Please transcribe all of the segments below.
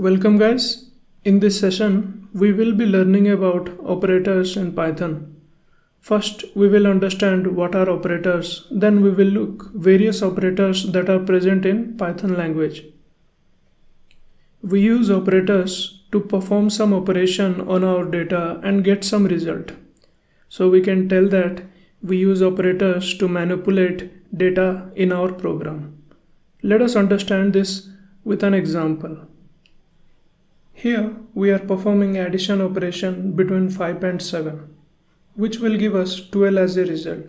Welcome guys. In this session, we will be learning about operators in Python. First, we will understand what are operators, then we will look various operators that are present in Python language. We use operators to perform some operation on our data and get some result. So we can tell that we use operators to manipulate data in our program. Let us understand this with an example. Here we are performing addition operation between 5 and 7, which will give us 12 as a result.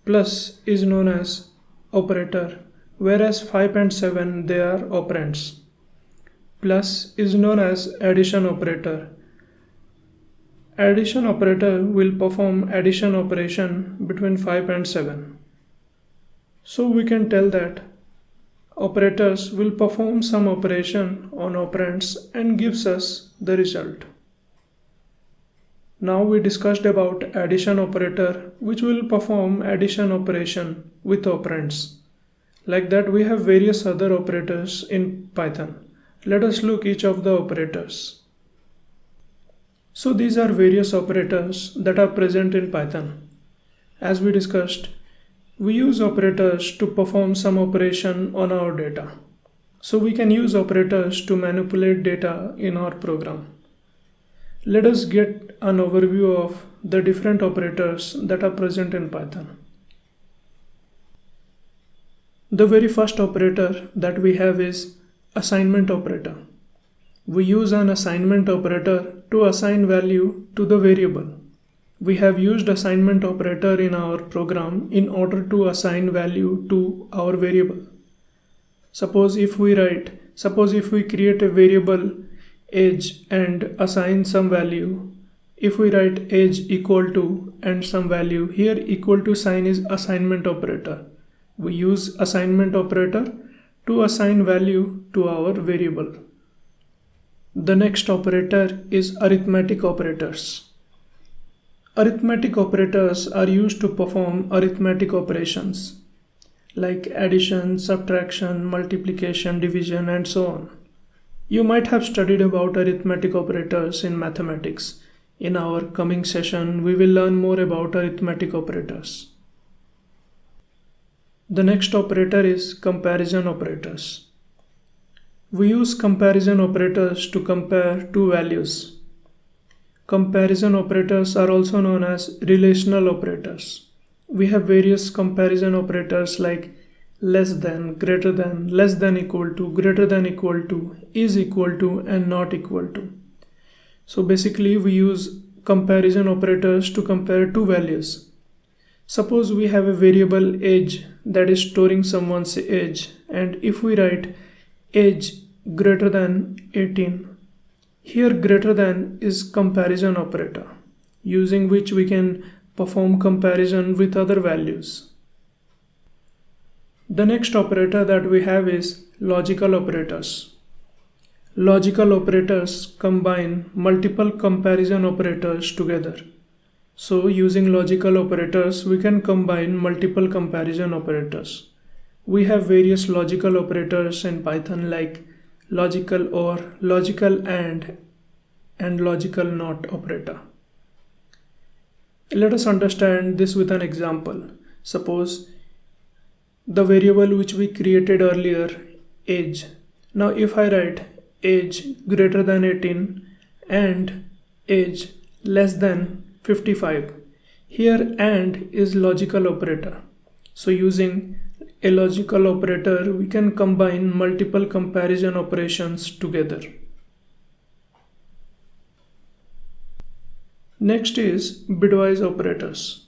Plus is known as operator, whereas 5 and 7 they are operands. Plus is known as addition operator. Addition operator will perform addition operation between 5 and 7. So we can tell that operators will perform some operation on operands and gives us the result. Now we discussed about addition operator, which will perform addition operation with operands. Like that we have various other operators in Python. Let us look each of the operators. So these are various operators that are present in Python. As we discussed, we use operators to perform some operation on our data. So we can use operators to manipulate data in our program. Let us get an overview of the different operators that are present in Python. The very first operator that we have is assignment operator. We use an assignment operator to assign value to the variable. We have used assignment operator in our program in order to assign value to our variable. Suppose if we create a variable age and assign some value. If we write age equal to and some value, here equal to sign is assignment operator. We use assignment operator to assign value to our variable. The next operator is arithmetic operators. Arithmetic operators are used to perform arithmetic operations like addition, subtraction, multiplication, division, and so on. You might have studied about arithmetic operators in mathematics. In our coming session, we will learn more about arithmetic operators. The next operator is comparison operators. We use comparison operators to compare two values. Comparison operators are also known as relational operators. We have various comparison operators like less than, greater than, less than equal to, greater than equal to, is equal to, and not equal to. So basically we use comparison operators to compare two values. Suppose we have a variable age that is storing someone's age, and if we write age greater than 18, here greater than is comparison operator, using which we can perform comparison with other values. The next operator that we have is logical operators. Logical operators combine multiple comparison operators together. So using logical operators, we can combine multiple comparison operators. We have various logical operators in Python like logical or, logical and logical not operator. Let us understand this with an example. Suppose the variable which we created earlier, age. Now if I write age greater than 18 and age less than 55, here and is logical operator. So using a logical operator, we can combine multiple comparison operations together. Next is bitwise operators.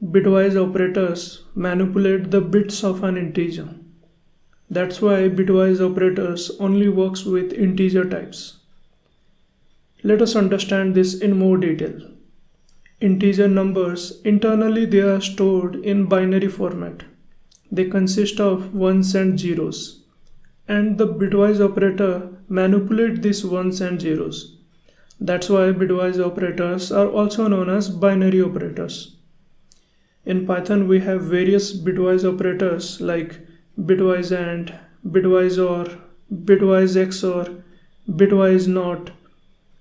Bitwise operators manipulate the bits of an integer. That's why bitwise operators only works with integer types. Let us understand this in more detail. Integer numbers, internally they are stored in binary format. They consist of ones and zeros, and the bitwise operator manipulates these ones and zeros. That's why bitwise operators are also known as binary operators. In Python we have various bitwise operators like bitwise and, bitwise or, bitwise XOR, bitwise NOT,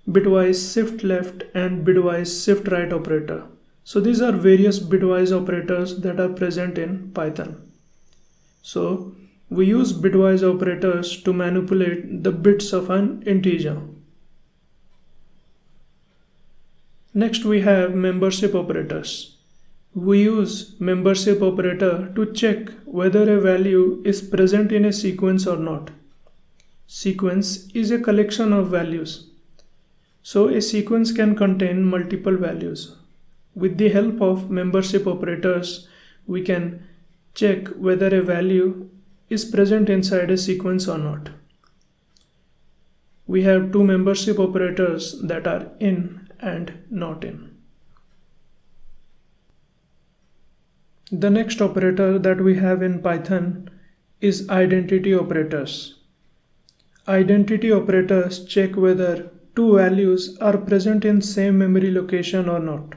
bitwise shift left, and bitwise shift right operator. So these are various bitwise operators that are present in Python. So we use bitwise operators to manipulate the bits of an integer. Next we have membership operators. We use membership operator to check whether a value is present in a sequence or not. Sequence is a collection of values. So a sequence can contain multiple values. With the help of membership operators, we can check whether a value is present inside a sequence or not. We have two membership operators that are in and not in. The next operator that we have in Python is identity operators. Identity operators check whether two values are present in same memory location or not.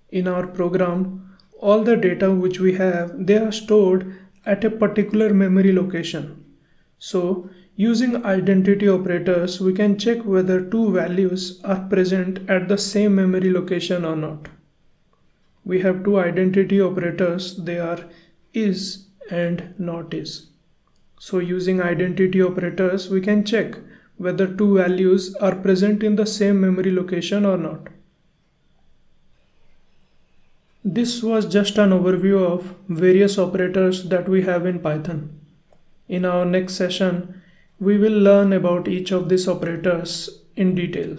In our program, all the data which we have, they are stored at a particular memory location. So using identity operators, we can check whether two values are present at the same memory location or not. We have two identity operators, they are is and not is. So using identity operators, we can check whether two values are present in the same memory location or not. This was just an overview of various operators that we have in Python. In our next session, we will learn about each of these operators in detail.